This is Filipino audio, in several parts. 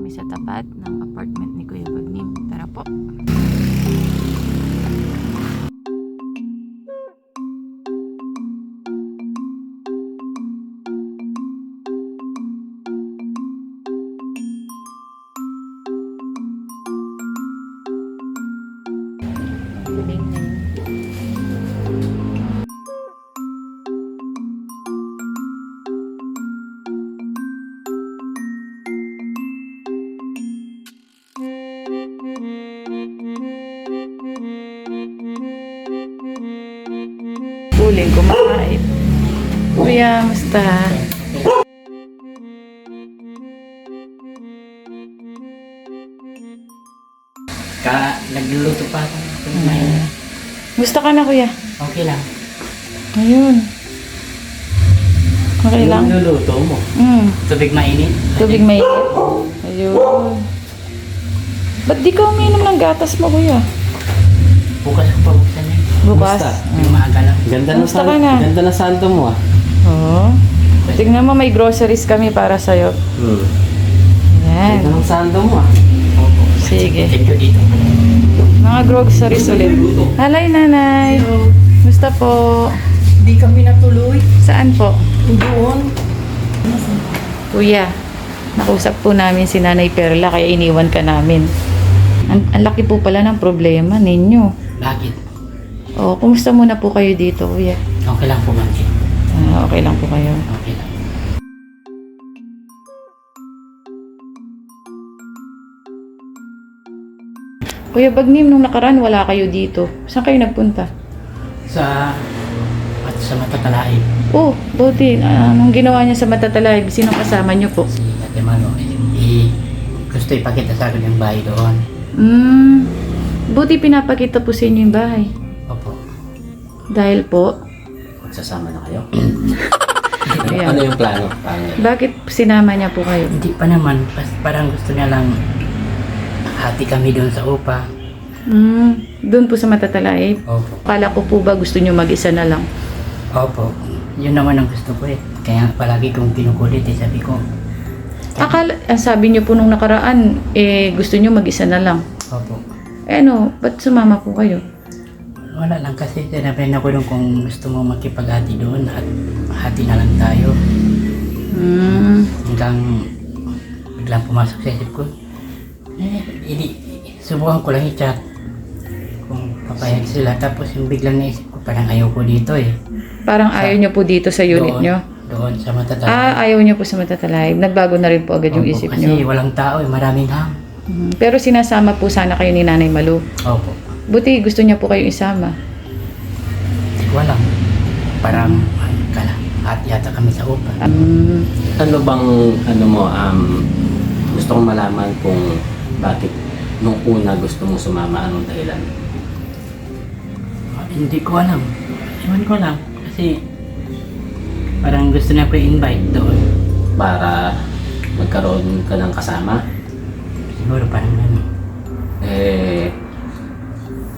kami sa tapat ng apartment ni Kuya Bagnim. Tara po. Huling kumakain. Kuya, musta? Nagluluto pa ako. Gusto ka na, kuya? Okay lang. Ayun. Okay lang? Yung niluluto mo? Tubig mainit? Tubig may ayun. Ba't di ka uminom ng gatas mo, kuya? Bukas ko pa buksan yan. Bukas? Yung maaga lang. Kamusta ka na? Ganda na santo mo ah. Oo. Tingnan mo, may groceries kami para sa'yo. Yan. Ganda ng santo mo ah. Opo. Sige. Thank you dito. Mga groceries ulit. Halay, nanay. Gusto po? Hindi kami natuloy. Saan po? Doon. Kuya, nakusap po namin si Nanay Perla kaya iniwan ka namin. Ang laki po pala ng problema ninyo. Bakit? O, kumusta muna po kayo dito, kuya? Okay lang po, ma'am. Okay lang po kayo. Okay lang. Kuya Bagnim, nung nakaraan wala kayo dito. Saan kayo nagpunta? Sa Matatalain. Oh, buti. Anong ginawa niya sa Matatalaib? Sino kasama niyo po? Si Ate Mano. Gusto ipakita sa akin yung bahay doon. Buti pinapakita po sa inyo yung bahay. Opo. Dahil po, Magsasama na kayo? Ayan. Ano yung plano? Bakit sinama niya po kayo? Hindi pa naman. Parang gusto niya lang hati kami doon sa upa. Doon po sa Matatalaib. Opo. Akala ko po ba gusto niyo mag-isa na lang? Opo. Yun naman ang gusto ko eh. Kaya palagi kong kinukulit eh. Sabi ko, Sabi niyo po nung nakaraan, gusto niyo mag-isa na lang. opo. Ba't sumama po kayo? Wala lang kasi sinabi na ko doon kung gusto mo makipag-hati doon at hati na lang tayo. Hanggang biglang pumasok sa isip ko. Subukan ko lang i-chat kung papayag sila. Tapos yung biglang naisip ko, parang ayaw ko dito eh. Parang ayaw niyo po dito sa unit niyo? Doon sa Matatalaib. Ayaw niyo po sa Matatalaib. Nagbago na rin po agad yung Opo, isip kasi niyo. walang tao eh, maraming ham. Pero sinasama po sana kayo ni Nanay Malu. Opo. Buti gusto niya po kayong isama. Hindi ko alam. Parang, hati yata kami sa upa. Ano bang, gusto kong malaman kung bakit nung una gusto mong sumama, anong dahilan? Hindi ko alam. Ewan ko lang. Kasi parang gusto na ko i-invite doon. Para magkaroon ka ng kasama? Siguro parang ano.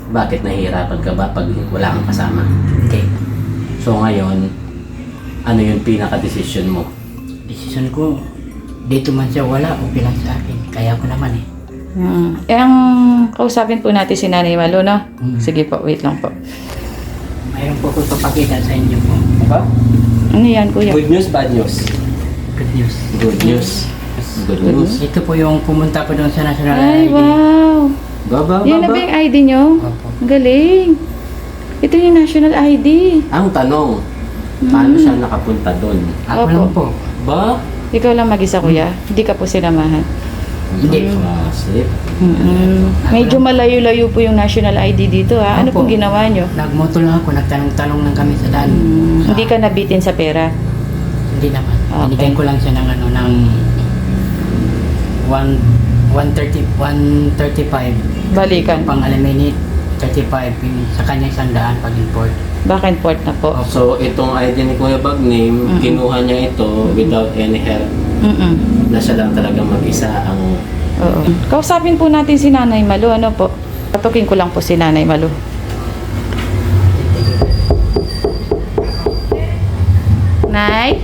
Bakit nahihirapan ka ba pag wala kang kasama? Hindi. So ngayon, ano yung pinaka-decision mo? Decision ko, dito man siya wala, okay lang sa akin. Kaya ko naman eh. Ang kausapin po natin si Nanay Malu, no? Sige po, wait lang po. Mayroon po ko papakita sa inyo po. Diba? Ano yan, kuya? Good news, bad news? Good news. Good news. Good news. Ito po yung pumunta ko doon sa National Ay, ID. wow! Yan na ba yung ID nyo? Opo. Ang galing! Ito yung national ID. Ang tanong, paano siya nakapunta doon? Ako Opo. lang po. Ba? Ikaw lang mag-isa, kuya? Hindi ka po sinamahan? Hindi. Slip. Medyo malayo-layo po yung national ID dito, ha? Ano Opo. pong ginawa nyo? Nagmoto lang ako, nagtanong-tanong lang kami sa daan. Hindi ka nabitin sa pera? Hindi naman. Okay. Binigyan ko lang siya ng ano, ng 135 Balikan. pang eliminate 35 yung sa kanya 100 pag import. Back and forth na po. So, itong ID ni Kuya Bagnim, kinuha niya ito without any help. Na siya lang talaga mag-isa ang... Oo. Kausapin po natin si Nanay Malu. Ano po? Patukin ko lang po si Nanay Malu. Nay?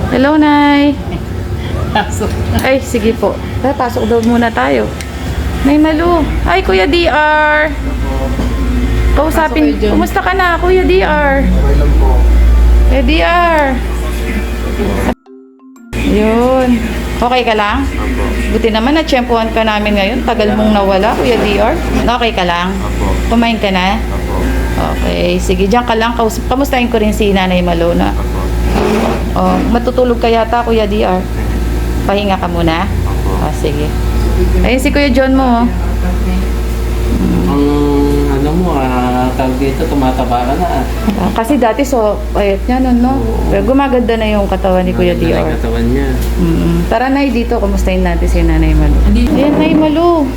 Hello, Nay. Pasok. Ay, sige po. Tara, pasok daw muna tayo. Nay Malu. Ay, Kuya DR. Kausapin. Pasok kayo dyan. Kumusta ka na, Kuya DR? Okay lang po. Kuya DR. Yun. Okay ka lang? Apo. Buti naman na-tsempuhan ka namin ngayon. Tagal mong nawala, Kuya DR. Okay ka lang? Apo. Kumain ka na? Apo. Okay. Sige, diyan ka lang. Kamustahin ko rin si Nanay Malu na. Apo. Oh, matutulog ka yata, Kuya DR. Pahinga ka muna? Apo. Oh, sige. Ayun si Kuya John mo. Oh. Ang ano mo, tawag dito, tumataba ka na. Ah, kasi dati so, payat niya nun, no? Pero gumaganda na yung katawan ni Kuya Maganda na yung DR. katawan niya. Tara, Nay, dito. Kumustahin natin si Nanay Malu. Andito. Ayan, Nay Malu.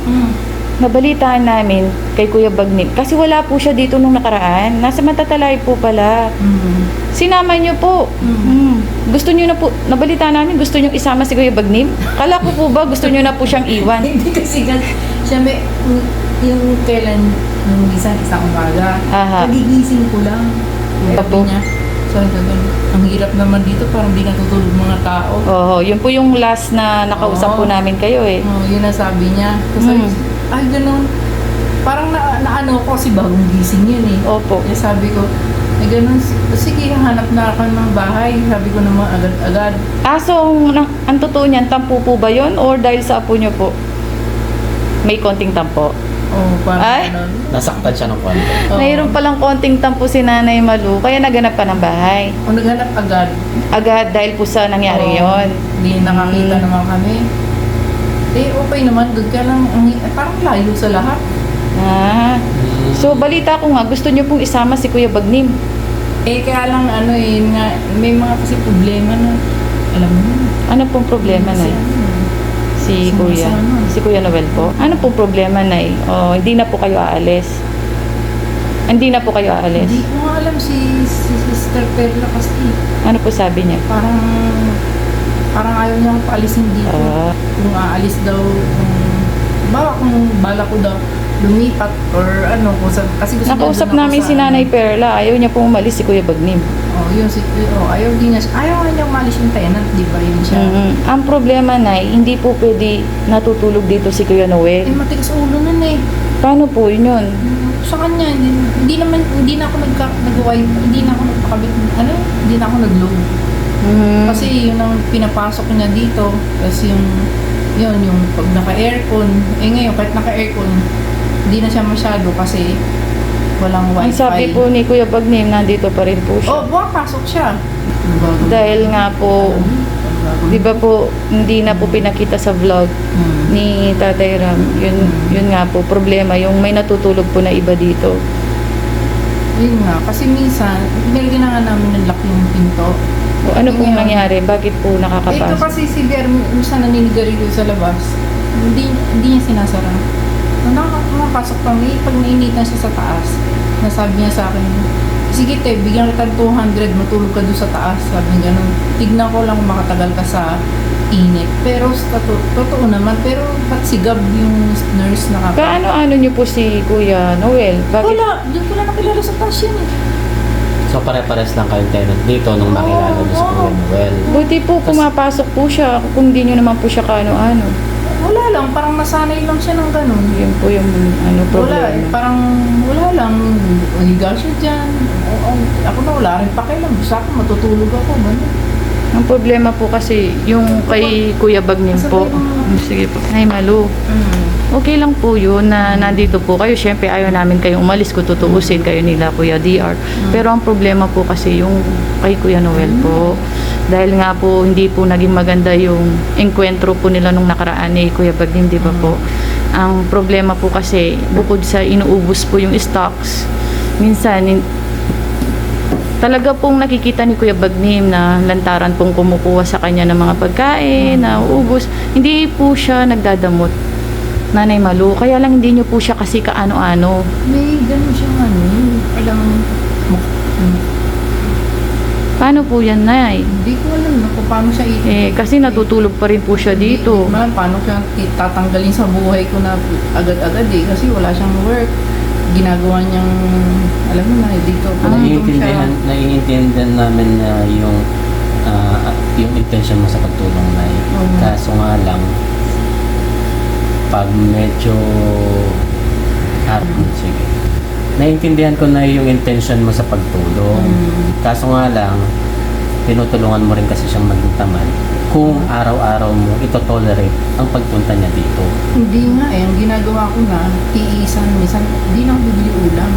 Nabalitaan namin kay Kuya Bagnim. Kasi wala po siya dito nung nakaraan. Nasa Matatalay po pala. Sinama niyo po. Gusto niyo na po, nabalitaan namin, gusto niyo isama si Kuya Bagnim? Kala ko po ba gusto niyo na po siyang iwan? Hindi kasi siyempre, yung kailan, yung isang umaga, Aha. nagigising ko lang. Opo. Sabi niya, sabi ko, ang hirap naman dito, parang di natutulog mga tao. Oo, yun po yung last na nakausap po Oo. namin kayo eh. Oh, yun ang sabi niya. Kasi, ay ganun, parang naano ko kasi bagong gising yun eh. Opo. Kaya sabi ko, ay ganun, sige, hanap na ako ng bahay. Sabi ko naman agad-agad. Ah, so, ang totoo niyan, tampo po ba yun? Or dahil sa apo niyo po? May konting tampo? Oh, parang Ay! ganun. Nasaktan siya ng konti. Oo. Mayroon palang konting tampo si Nanay Malu, kaya naganap pa ng bahay. O naghanap agad. Agad dahil po sa nangyari Oo. yon. Hindi nakakita naman kami. Eh, okay naman. Doon ka lang. Parang layo sa lahat. Ah. So, balita ko nga, gusto niyo pong isama si Kuya Bagnim. Eh, kaya lang ano eh, nga, may mga kasi problema na, alam mo yun. Ano pong problema, Nay? Si Kuya. Sumasama. Si Kuya Noel po. Ano pong problema, Nay? Oh, hindi na po kayo aalis. Hindi na po kayo aalis. Hindi ko nga alam si Sister Perla kasi Ano po sabi niya? parang ayaw niyang paalisin dito. Ah. Kung aalis daw, kung bala ko daw lumipat or ano, kasi gusto Nakausap niya doon ako namin sa si Nanay ano. Perla. Ayaw niya pong umalis si Kuya Bagnim. Oh, yun ayaw din niya. Ayaw nga niya umalis yung tenant, di ba yun siya? Ang problema, Nay, hindi po pwede natutulog dito si Kuya Eh, Noel. matigas ulo nun eh. Paano po yun? Sa kanya, hindi na ako nag-wifi, hindi na ako nagpakabit, hindi na ako nag-load. Kasi yun ang pinapasok niya dito. Kasi yung pag naka-aircon, ngayon kahit naka-aircon, hindi na siya masyado kasi walang Ang wifi. sabi po ni Kuya Bagnim, nandito pa rin po siya. Oh, pumapasok siya. Dahil nga po, di ba po, hindi na po pinakita sa vlog ni Tatay Ram. Yun nga po, problema. Yung may natutulog po na iba dito. Yun nga, kasi minsan, nilagyan na nga namin ng lock yung pinto. O ano pong Ngayon, nangyari? Bakit po Ito nakakapasok? kasi si Bier, minsan naninigarilyo sa labas. Hindi niya sinasara. Nung nakapasok kami, pag nainitan siya sa taas, nasabi niya sa akin, sige te, bigyan kita ng 200, matulog ka doon sa taas. Sabi niya ganun. Tignan ko lang kung makatagal ka sa init. Pero totoo naman, pero ba't sigab yung nurse na kapag? Kaano-ano niyo po si Kuya Noel? Bakit? Wala, doon ko lang nakilala sa taas yan eh. So pare-pares lang kayong tenant dito nung nakilala niyo si Kuya Noel. Buti po pumapasok po siya kung hindi niyo naman po siya kaano-ano. Wala lang, parang nasanay lang siya ng ganun. Yun po yung Wala, problema. parang wala lang. Higa siya dyan. Ako na wala rin pakialam. Basta ako matutulog ako. Ganun. Ang problema po kasi yung kay Kuya Bagnim po. Sige po. Ay, Malu. Okay lang po yun na nandito po kayo. Siyempre, ayaw namin kayong umalis kung tutuusin kayo nila, Kuya DR. Pero ang problema po kasi yung kay Kuya Noel po. Dahil nga po, hindi po naging maganda yung enkwentro po nila nung nakaraan ni Kuya Bagnim, di ba po? Ang problema po kasi, bukod sa inuubos po yung stocks, minsan, talaga pong nakikita ni Kuya Bagnim na lantaran pong kumukuha sa kanya ng mga pagkain, na uubos. Hindi po siya nagdadamot, Nanay Malu. Kaya lang hindi niyo po siya kasi kaano-ano. May ganun siya alam Paano po yan, Nay? hindi ko alam na kung paano siya Kasi natutulog pa rin po siya dito. Hindi ko alam paano siya tatanggalin sa buhay ko na agad-agad eh. Kasi wala siyang work. Ginagawa niyang, alam mo na, dito. Naiintindihan namin na yung yung intention mo sa pagtulong na kaso nga lang pag medyo sige, naiintindihan ko na yung intention mo sa pagtulong. Kaso nga lang, tinutulungan mo rin kasi siyang maging tamad kung araw-araw mo ito-tolerate ang pagpunta niya dito. Hindi nga eh. Ang ginagawa ko na, tiisan. Minsan, hindi na ako bibili ulam.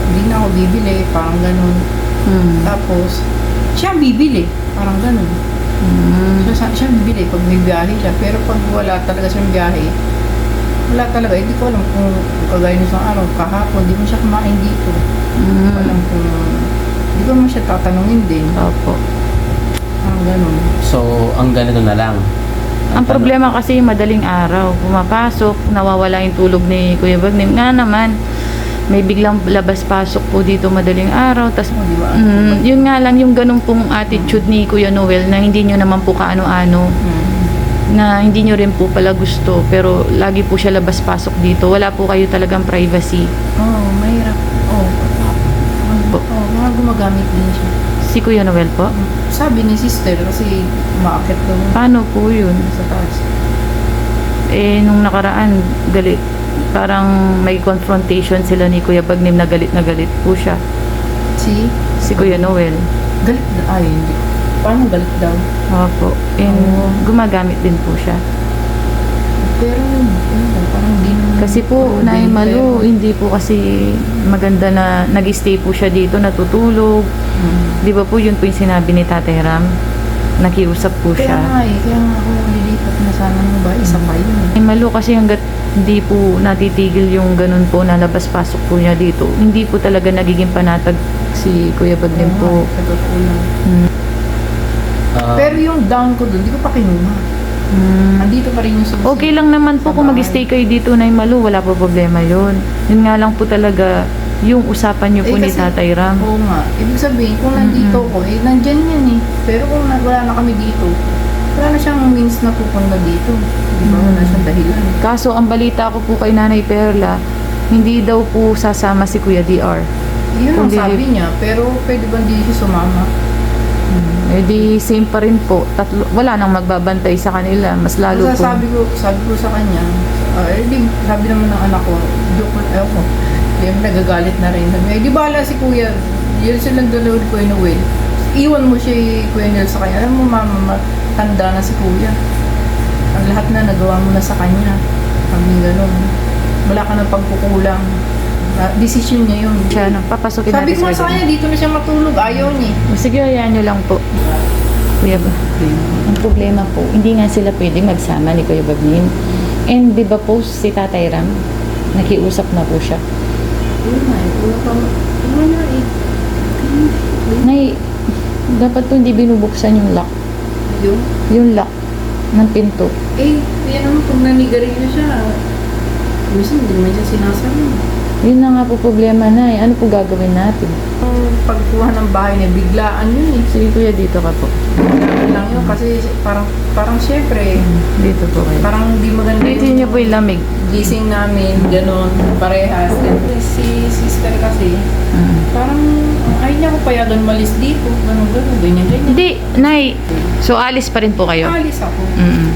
Hindi na ako bibili. Parang ganun. Tapos, siya bibili. Parang ganun. Siya bibili pag may biyahe siya. Pero pag wala talaga siyang biyahe, wala talaga. Hindi ko alam kung kagaya ng isang araw, kahapon, hindi mo siya kumain dito. Hindi ko alam kung, hindi ko mo siya tatanungin din. Opo. Parang ganun. So, ang ganito na lang. Ang problema kasi madaling araw, pumapasok, nawawala yung tulog ni Kuya Bagnim. Nga naman, may biglang labas-pasok po dito madaling araw. Tas, Oh, di ba? yun nga lang, yung ganun pong attitude ni Kuya Noel na hindi nyo naman po kaano-ano, na hindi nyo rin po pala gusto, pero lagi po siya labas-pasok dito. Wala po kayo talagang privacy. Oo, mahirap. Oo. Mga gumagamit din siya. Si Kuya Noel po? Sabi ni sister kasi umaakit daw Paano po yun? sa taas. Nung nakaraan, galit. Parang may confrontation sila ni Kuya Bagnim na galit po siya. Si Kuya Noel. Galit na, ay hindi. Paano galit daw? Opo. Gumagamit din po siya. Pero parang hindi naman. Kasi po, Nay Malu, hindi po kasi maganda na nag-stay po siya dito, natutulog. Di ba po yun po yung sinabi ni Tatay Ram? Nakiusap po Kaya siya. nga eh, kaya nga ako nilipat na sana ng ba, isa pa yun eh. Nay Malu, kasi hanggat hindi po natitigil yung ganun po na labas-pasok po niya dito, hindi po talaga nagiging panatag si Kuya Bagnim po. Sa totoo lang. Ah, Pero yung down ko doon, di ko pa kinuha. Andito pa rin yung susi. Okay lang naman po Sa kung bahay. mag-stay kayo dito, Nay Malu, wala po problema yun. Yun nga lang po talaga yung usapan niyo po ni kasi- Tatay Ram. Oo nga. Ibig sabihin, kung nandito ko, nandyan yan eh. Pero kung wala na kami dito, wala na siyang means na pupunta dito. Di ba? Wala siyang dahilan. Kaso ang balita ko po kay Nanay Perla, hindi daw po sasama si Kuya DR. Yun ang Kundi- sabi niya, pero pwede ba hindi siya sumama? Eh di same pa rin po. Wala nang magbabantay sa kanila. Mas lalo po. Sabi ko sa kanya, sabi naman ng anak ko, joke lang, ko. Kaya nagagalit na rin. Sabi, di bala si Kuya, yun silang dalawa ni Kuya Noel. Iwan mo siya Kuya Noel sa kanya. Alam mo mama, matanda na si Kuya. Ang lahat na nagawa mo na sa kanya. Sabi gano'n. Wala ka ng pagkukulang. Decision niya yun. Siya, papasukin Sabi natin ko nga sa kanya, dito na siya matulog. Ayaw niya. Sige, hayaan nyo lang po. Kuya ba? Ang problema po, hindi nga sila pwedeng magsama ni Kuya Bagnim. And di ba po si Tatay Ram, nakiusap na po siya. Yun nga eh. Wala na eh. Nay, dapat po hindi binubuksan yung lock. Yun. Yung lock ng pinto. Eh, yan naman pag nanigarilyo siya. Minsan hindi naman siya sinasama. Yun na nga po problema na eh. Ano po gagawin natin? Yung pagkuha ng bahay niya, biglaan yun eh. Sige kuya, dito ka po. Biglaan lang yun kasi parang syempre, Dito po kayo. parang hindi maganda Dito niyo po yung lamig. gising namin, gano'n, parehas. Siyempre, si sister kasi, parang ayaw niya ko payagan malis dito, gano'n, ganyan. Hindi, Nay. So, alis pa rin po kayo? Alis ako. Mm-mm.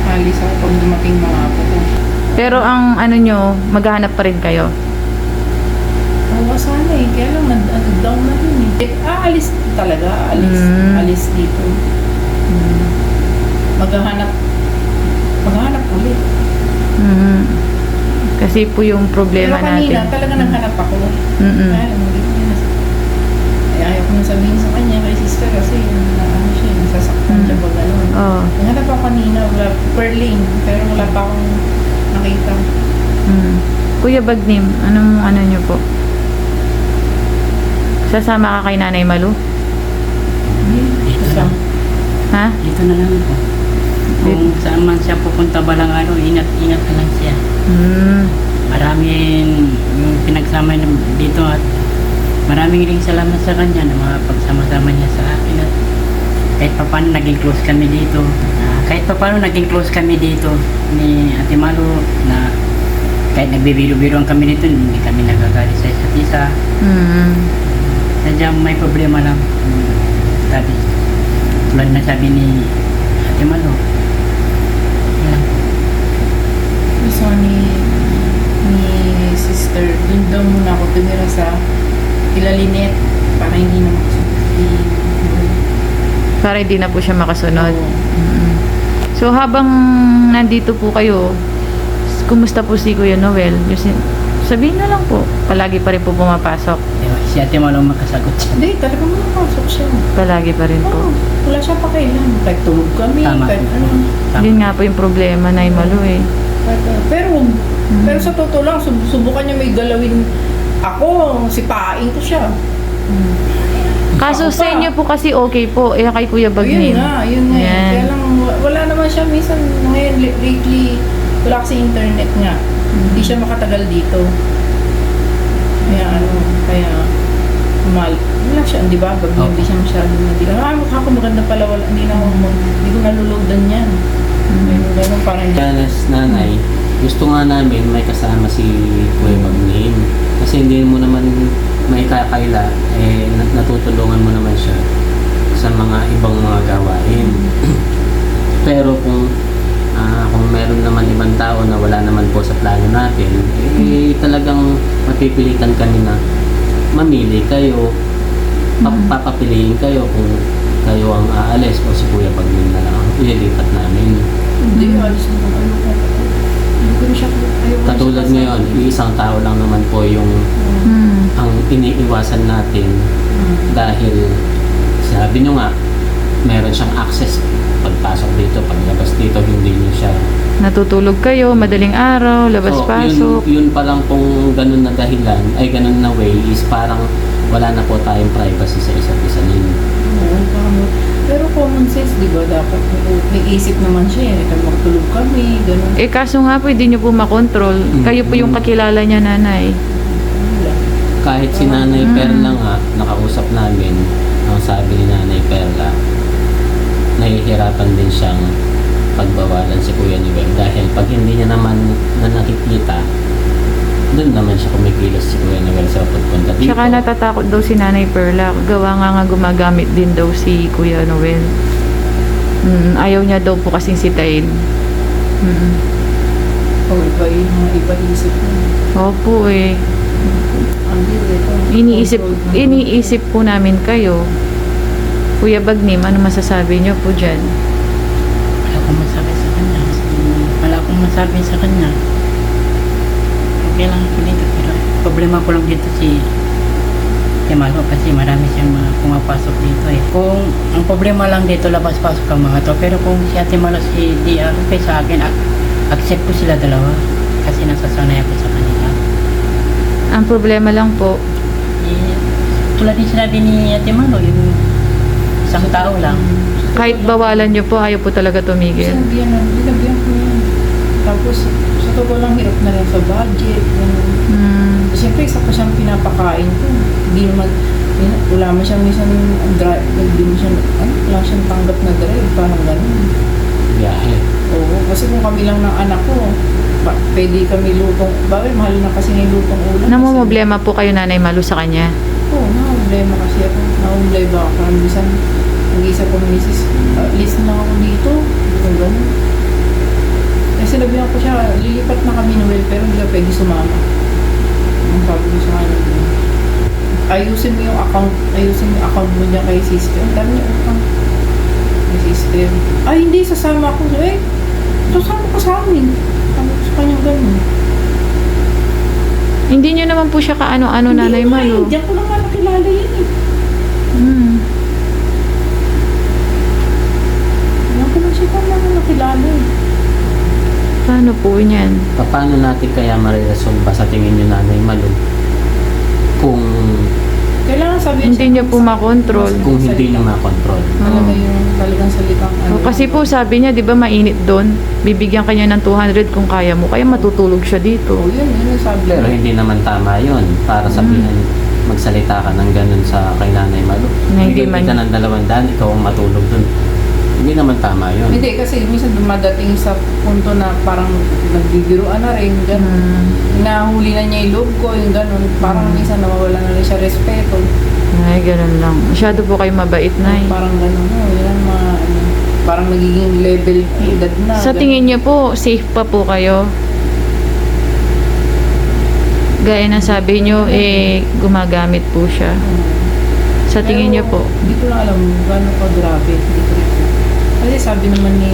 Alis ako pag dumating mga apo ko. Pero ang ano nyo, maghahanap pa rin kayo? Oo, sana eh. Kaya lang, down na yun eh. Aalis talaga, alis dito. Maghahanap ulit. Kasi po yung problema Pero kanina, natin. talaga naghanap ako. Mm-mm. Kaya alam mo, ayaw ko na sabihin sa kanya, kay sister, kasi ano siya, nasasaktan siya ba gano'n. Oo. Naghanap ako kanina, wala, per lane, pero wala pa akong nakita. Kuya Bagnim, anong ano nyo po? Sasama ka kay Nanay Malu? Dito So, lang. Ha? Dito na lang po. Kung saan man siya pupunta balang araw, ingat-ingat na lang siya. Maraming yung pinagsama niya dito at maraming ring salamat sa kanya na mapagsama-sama niya sa akin at kahit pa paano naging close kami dito. Ni Ate Malu na kahit nagbibiro-biroan kami dito, hindi kami nagagalit sa isa't isa. Sadyang may problema lang. Study. tulad na sabi ni Ate Malo. Yan. Gusto ni sister, dun daw muna ako tumira sa Ilalinet para hindi na Para hindi na po siya makasunod. Oo. Mm. So habang nandito po kayo, kumusta po si Kuya Noel? Sabihin na lang po, palagi pa rin po pumapasok. Diba? Si Ate Malo makasagot siya. Hindi, talagang makapasok siya. Palagi pa rin po. Oo, wala siya pakailan. Kahit tulog kami, Tama kahit po. ano. Tama. Yun nga po yung problema na Malu eh. Pero sa totoo lang, subukan niya may galawin ako, sipain ko siya. Kaso Ako sa pa. inyo po kasi okay po, eh kay Kuya Bagnim. Yun nga. Yan. Kaya lang, wala naman siya. Minsan, ngayon, lately, wala kasi internet nga. Hindi siya makatagal dito. Kaya, wala siya, di ba? Pag hindi siya masyadong nadilang. Mukha ko maganda pala, hindi ko nalulogdan yan. Ganun parang Kanas nanay, gusto nga namin may kasama si Kuya Bagnim. Kasi hindi mo naman may kakaila, eh natutulungan mo naman siya sa mga ibang mga gawain. Pero kung meron naman ibang tao na wala naman po sa plano natin, eh talagang mapipilitan kami na mamili kayo, papapiliin kayo kung kayo ang aalis o si Kuya Bagnim na lang ang ililipat namin. Hindi, alis mo kung ano ko. Hindi ko na siya Katulad ngayon, isang tao lang naman po yung ang iniiwasan natin dahil sabi nyo nga, meron siyang access pagpasok dito, paglabas dito, hindi niyo siya. Natutulog kayo, madaling araw, labas-pasok. Yun pa lang pong ganun na dahilan, ay ganun na way, is parang wala na po tayong privacy sa isa't isa ninyo. Oo, parang, pero common sense, di ba? Dapat may isip naman siya. Kaya magtulog kami, gano'n. Eh kaso nga po, hindi nyo po makontrol. Kayo po yung kakilala niya, nanay. Wala. Kahit si Nanay Perla nga, nakausap namin, ang sabi ni Nanay Perla, nahihirapan din siyang pagbawalan si Kuya Noel dahil pag hindi niya naman na nakikita, doon naman siya kumikilos si Kuya Noel sa pagpunta dito. Tsaka natatakot daw si Nanay Perla. Gawa nga gumagamit din daw si Kuya Noel. Ayaw niya daw po kasing sitayin. Iba yung mga iba-isip mo. Opo eh. Ang ito. Iniisip po namin kayo. Kuya Bagnim, ano masasabi niyo po dyan? Wala akong masabi sa kanya. Wala akong masabi sa kanya. Okay lang ako dito, pero problema ko lang dito si Malo kasi marami siyang mga pumapasok dito eh. Kung ang problema lang dito, labas-pasok ang mga to, pero kung si Ate Malo, si DR, okay sa akin, accept ko sila dalawa kasi nasasanay ako sa kanila. Ang problema lang po, Eh, tulad din sinabi ni Ate Malo, yung isang tao lang. kahit bawalan niyo po, ayaw po talaga tumigil. Sinabihan ko yan. Tapos, sa totoo lang, hirap na rin sa budget. Siyempre, isa pa siyang pinapakain ko. Hindi naman, wala man siyang minsan drive, wala siyang tanggap na drive, parang gano'n. Biyahe. Oo, kasi kung kami lang ng anak ko, pwede kami lutong, bakit mahal na kasi ng lutong ulam. Namumblema po kayo, Nanay Malu, sa kanya. Oo, namumblema kasi ako. Namumblema ako. Parang minsan, nag-isa ko misis, list na ako dito. Kung gano'n. Kasi sinabihan ko siya, lilipat na kami Noel, pero hindi ka pwede sumama. Ang sabi ko sa kanya, ayusin mo yung account mo niya kay sister. Ang dami niya account. Kay sister. Ay, hindi, sasama ako. Eh, sasama ka sa amin. Sabi ko sa kanya gano'n. Hindi niyo naman po siya kaano-ano, Nanay Malu. Diyan ko lang nga nakilala yan eh. Diyan ko lang siya pa lang nakilala eh. Paano po niyan? Paano natin kaya mariresolve ba sa tingin niyo, Nanay Malu? Kung Kailangan sabihin Hindi niyo po makontrol. kung hindi niyo makontrol. Talaga yung talagang salitang O, kasi po sabi niya, di ba mainit doon? Bibigyan kanya ng 200 kung kaya mo. Kaya matutulog siya dito. Oo, yun ang sabi Pero hindi naman tama yon para sabihin magsalita ka ng ganun sa kay Nanay Malu. Na hindi Bigyan man- kita ng 200, ikaw ang matulog dun. Hindi naman tama yun. Hindi, kasi minsan dumadating sa punto na parang nagbibiruan na rin, gano'n. Nahuli na niya yung loob ko, yung gano'n. Parang minsan nawawala na rin siya respeto. Ay, ganun lang. Masyado po kayo mabait, Nay. Parang gano'n, yan ang mga, parang nagiging level edad na. Sa ganun. tingin niyo po, safe pa po kayo? Gaya ng sabi niyo, gumagamit po siya. Sa tingin niyo po? Hindi ko lang alam gano'n ka grabe. Hindi ko rin. Kasi sabi naman ni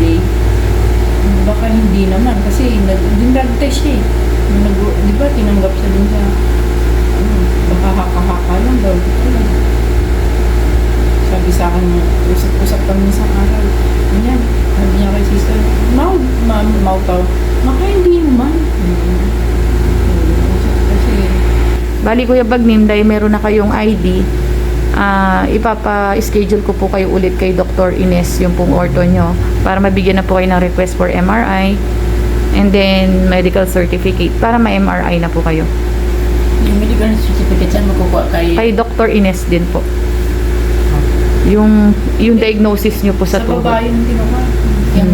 Day, baka hindi naman. Kasi nag-test siya eh. Di ba, tinanggap siya din sa, baka haka-haka lang daw. Sabi sa akin, usap-usap kami isang araw. Ganyan, sabi niya kay sister, mau tao. Baka hindi naman. Kasi, Bali, Kuya Bagnim, dahil meron na kayong ID, ipapa-schedule ko po kayo ulit kay Dr. Ines, yung pong ortho nyo, para mabigyan na po kayo ng request for MRI and then medical certificate para ma-MRI na po kayo. Yung medical certificate saan makukuha kayo? Kay Dr. Ines din po. Yung diagnosis nyo po sa sa tuhod. babae yung kinuha. Yung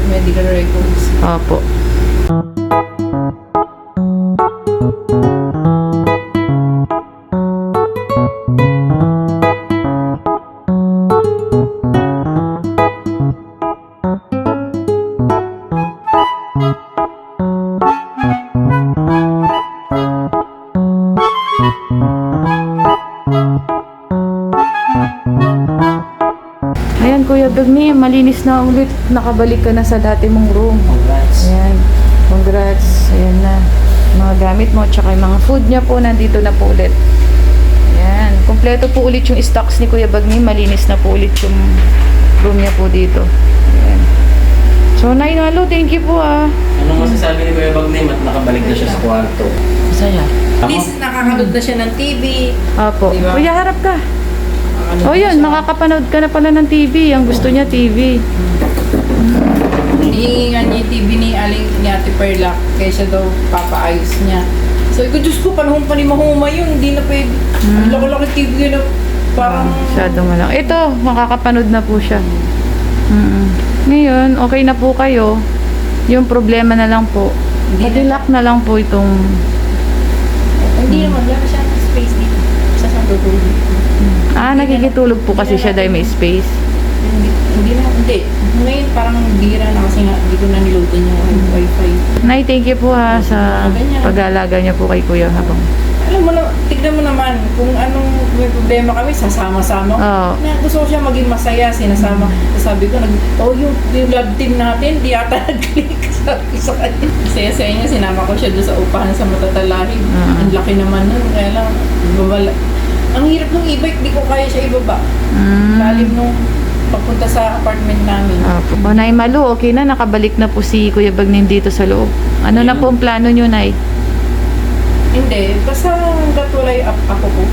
medical records. Opo. Ayan, Kuya Bagnim, malinis na ulit. Nakabalik ka na sa dati mong room. Congrats. Ayan, congrats. Ayan na. Mga gamit mo, tsaka yung mga food niya po, nandito na po ulit. Ayan, kompleto po ulit yung stocks ni Kuya Bagnim. Malinis na po ulit yung room niya po dito. Ayan. So, Nay Malo, thank you po ah. Anong masasabi ni Kuya Bagnim at nakabalik na siya sa kwarto? Masaya. At least nakakanood na siya ng TV. Opo. Diba? Kuya, harap ka. Nakakanood O na yun, siya. makakapanood ka na pala ng TV. Ang gusto niya TV. Hinihingan niya yung TV ni Aling ni Ate Perla kaya siya daw papaayos niya. Sabi ko, Diyos ko, panahon pa ni Mahuma yun. Hindi na pwede. Ang laki-laki TV na parang... Masyado mo lang. Ito, makakapanood na po siya. Ngayon, okay na po kayo. Yung problema na lang po. Hindi na- Patilak na lang po itong... Hindi naman, wala siya ng space dito. Sa sandutulog. nakikitulog po kasi siya dahil may space. Hindi. Ngayon parang bira na kasi nga hindi ko na nilutin yung wifi. Nay, thank you po ha sa pag-aalaga niya po kay Kuya habang... Alam mo na, tignan mo naman kung anong may problema kami, sasama-sama. Oo. Na gusto ko siya maging masaya, sinasama. Sabi ko, yung love team natin, di ata nag-click. Sabi ko sa kanya. Saya-saya niya, sinama ko siya doon sa upahan sa Matatalahin. Ang laki naman nun, kaya lang, babala. Ang hirap nung e-bike, di ko kaya siya ibaba. Lalim nung papunta sa apartment namin. Opo. Nay Malu, okay na, nakabalik na po si Kuya Bagnim dito sa loob. Ano na po ang plano niyo, Nay? Hindi, basta hanggat wala yung ako ko.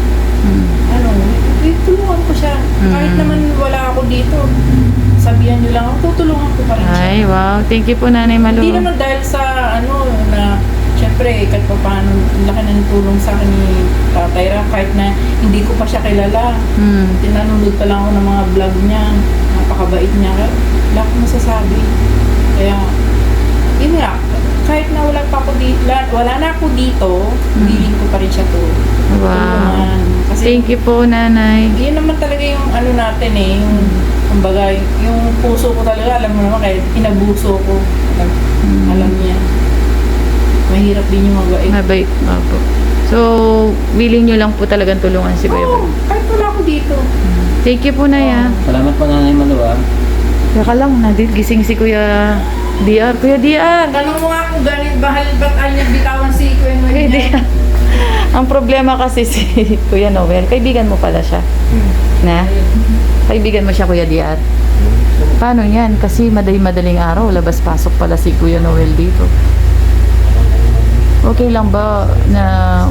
Tulungan ko siya. Kahit naman wala ako dito, sabihan niyo lang ako, tutulungan ko pa rin siya. Ay, wow. Thank you po, Nanay Malu. Hindi naman dahil sa na syempre kahit pa paano laki ng tulong sa akin ni Tatay Ram kahit na hindi ko pa siya kilala. Tinanunod pa lang ako ng mga vlog niya. Napakabait niya. Wala akong masasabi. Kaya, yun nga, kahit na wala pa ako dito, wala na ako dito, bilin ko pa rin siya to. Wow. Tulungan. Kasi, Thank you po, Nanay. yun naman talaga yung ano natin yung kumbaga, yung puso ko talaga, alam mo naman, kahit inabuso ko, alam niya. Mahirap din yung magain. Mabait. Opo. So, willing nyo lang po talagang tulungan si Kuya Oo, Bagnim. kahit wala ako dito. Thank you po, Nay. Salamat po, Nanay Malu, ah. Teka lang, gising si Kuya DR. Kuya DR! Tanong mo nga kung ganin bahal ba't niya bitawan si Kuya Noel Kuya niya. DR. Ang problema kasi si Kuya Noel, kaibigan mo pala siya. Na? Kaibigan mo siya, Kuya DR. Paano yan? Kasi madaling araw, labas-pasok pala si Kuya Noel dito. Okay lang ba na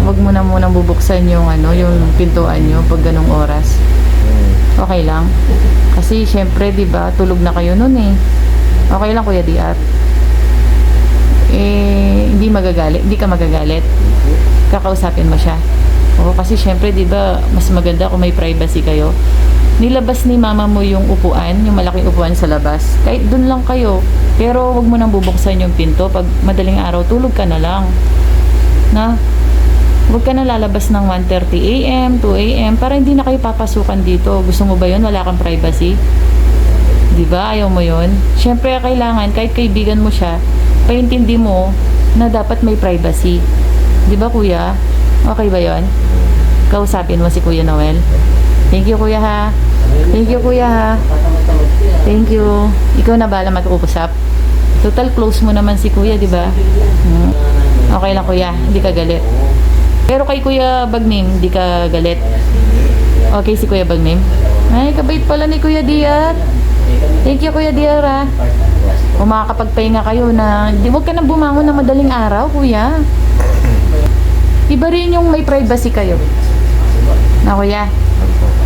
wag mo na munang bubuksan yung yung pintuan nyo pag ganong oras? Okay lang? Kasi syempre, 'di ba, tulog na kayo noon eh. Okay lang, Kuya DR. Hindi ka magagalit. Kakausapin mo siya. Oo, kasi syempre, 'di ba, mas maganda kung may privacy kayo. nilabas ni mama mo yung upuan, yung malaking upuan sa labas. Kahit dun lang kayo. Pero wag mo nang bubuksan yung pinto. Pag madaling araw, tulog ka na lang. Na? Huwag ka na lalabas ng 1:30 a.m., 2 a.m. para hindi na kayo papasukan dito. Gusto mo ba yun? Wala kang privacy? Di ba? Ayaw mo yun? Siyempre, kailangan, kahit kaibigan mo siya, paintindi mo na dapat may privacy. Di ba, kuya? Okay ba yun? Kausapin mo si Kuya Noel. Thank you, kuya, ha? Thank you, kuya, ha? Thank you. Ikaw na bala mag-uusap. Total close mo naman si kuya, di ba? Okay lang, kuya. Hindi ka galit. Pero kay Kuya Bagnim, hindi ka galit. Okay si Kuya Bagnim? Ay, kabait pala ni Kuya Diar. Thank you, Kuya Diar, ha? Kung makakapagpahinga kayo na, huwag ka nang bumangon na madaling araw, kuya. Iba rin yung may privacy kayo. Na, kuya?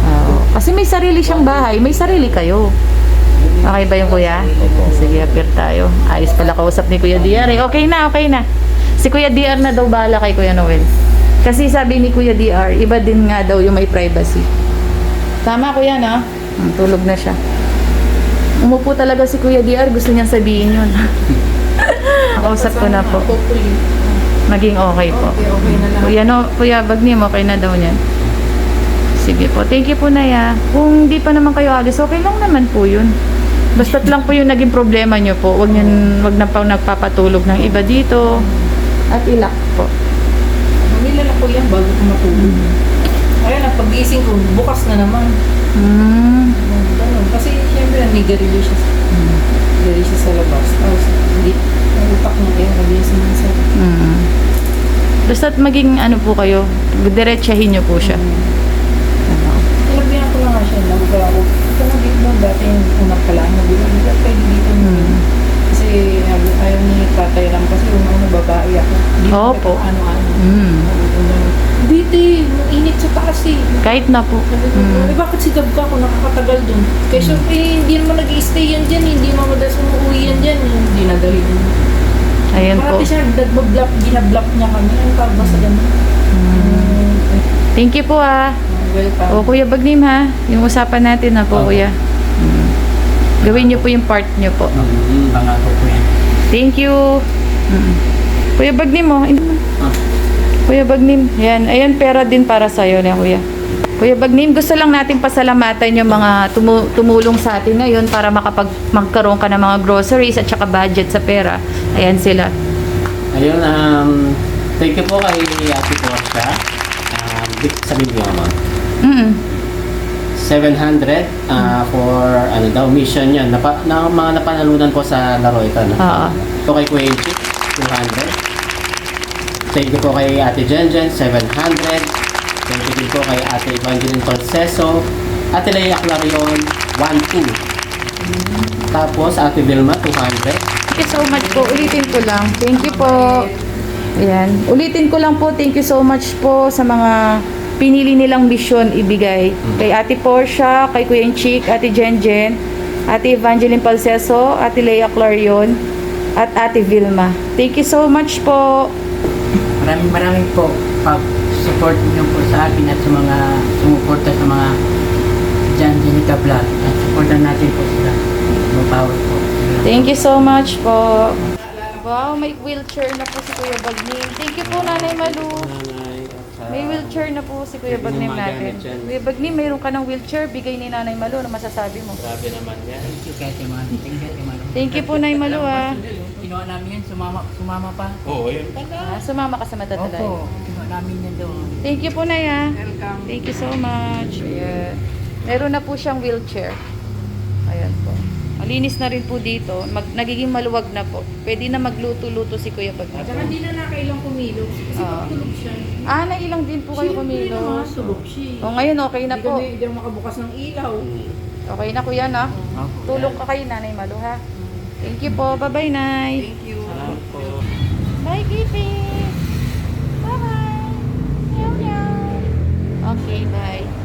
Oo. Kasi may sarili siyang bahay, may sarili kayo. Okay ba yung kuya? Sige, appear tayo. Ayos pala kausap ni Kuya Diar, eh. Okay na, okay na. Si Kuya Diar na daw bahala kay Kuya Noel. Kasi sabi ni Kuya DR, iba din nga daw yung may privacy. Tama, kuya, no? Tulog na siya. Umupo talaga si Kuya DR, gusto niyang sabihin yun. Kausap ko na po. Hopefully. Maging okay po. Okay na lang. Kuya, no, Kuya Bagnim, okay na daw niyan. Sige po. Thank you po, Naya. Kung di pa naman kayo alis, okay lang naman po yun. Basta't lang po yung naging problema niyo po. Wag na pa nagpapatulog ng iba dito. At ilak po. Mamila na po yan bago ko matulog. Ayun, pag-gising ko, bukas na naman. Ganun. Kasi siyempre, nigarilyo siya. Nigarilyo siya sa labas. Tapos, hindi. Ang utak niya kayo, nabiyasin niya sa... Basta't maging ano po kayo, diretsahin niyo po siya. Sinabihan ko lang nga siya, nag-ako. Ito na dito, dati yung unang kalaan, nabilang, hindi kayo dito. Kasi ayaw ni tatay lang kasi yung babae ako. Hindi ko Opo. ano-ano. Dito init sa taas eh. Kahit na po. Eh, bakit si Gab ka ako nakakatagal dun? Kaya syempre, hindi naman nag-i-stay yan dyan, hindi naman madalas umuwi yan dyan. Hindi nadali dun. Ayan po. Parati siya, nagbablock, ginablock niya kami. Ang tawag ba sa ganun? Thank you po, ha. Welcome. O, Kuya Bagnim, ha. Yung usapan natin na po, kuya. Gawin niyo po yung part niyo po. Pangako ko yan. Thank you. Kuya Bagnim, oh. Kuya Bagnim, yan. Ayan, pera din para sa'yo na, kuya. Kuya Bagnim, gusto lang natin pasalamatan yung mga tumulong sa atin ngayon para magkaroon ka ng mga groceries at saka budget sa pera. Ayan sila. Ayun, thank you po kay Ate Portia. Sabihin niyo naman. 700 for ano daw mission yan mga napanalunan ko sa laro ito, no? Ito kay Kuya Inchik 200. Thank you po kay Ate Jenjen 700. Thank you din po kay Ate Evangeline Torceso, Ate Leia Clarion 1-2. Tapos Ate Vilma 200. Thank you so much po. Ulitin ko lang. Thank you po. Ayan. Ulitin ko lang po. Thank you so much po sa mga pinili nilang mission ibigay. Kay Ate Portia, kay Kuya Inchik, Ate Jenjen, Ate Evangeline Palceso, Ate Leia Clarion, at Ate Vilma. Thank you so much po. Maraming po pag-support niyo po sa akin at sa mga sumuporta sa mga Jan Jenica Vlog. At supportan natin po sila. Mapawag po. Thank you so much po. Wow, may wheelchair na po si Kuya Bagnim. Thank you po, Nanay Malu. May wheelchair na po si Kuya Bagnim natin. Kuya Bagnim, mayroon ka ng wheelchair. Bigay ni Nanay Malu. Ano masasabi mo? Grabe naman yan. Thank you kay Ate Malu. Thank you po, Nay Malu, ah. Kinuha namin yan, sumama pa. Oo, yun pala. Sumama ka sa Matatalay. Opo, kinuha namin yan doon. Thank you po, Nay, ah. Welcome. Thank you so much. Ayan. Meron na po siyang wheelchair. Ayan po. Malinis na rin po dito. Nagiging maluwag na po. Pwede na magluto-luto si Kuya Bagnim. Saka hindi na nakailang kumilos. Kasi tulog siya. Nailang din po kayo Siyempre naman, kumilos. tulog siya. O ngayon, okay na po. Hindi ka makabukas ng ilaw. Okay na, Kuya, na? Tulong ka kayo, Nanay Malu, ha? Thank you po. Bye-bye, Nay. Thank you. Salamat po. Bye, Kitty. Bye-bye. Meow, meow. Okay, bye.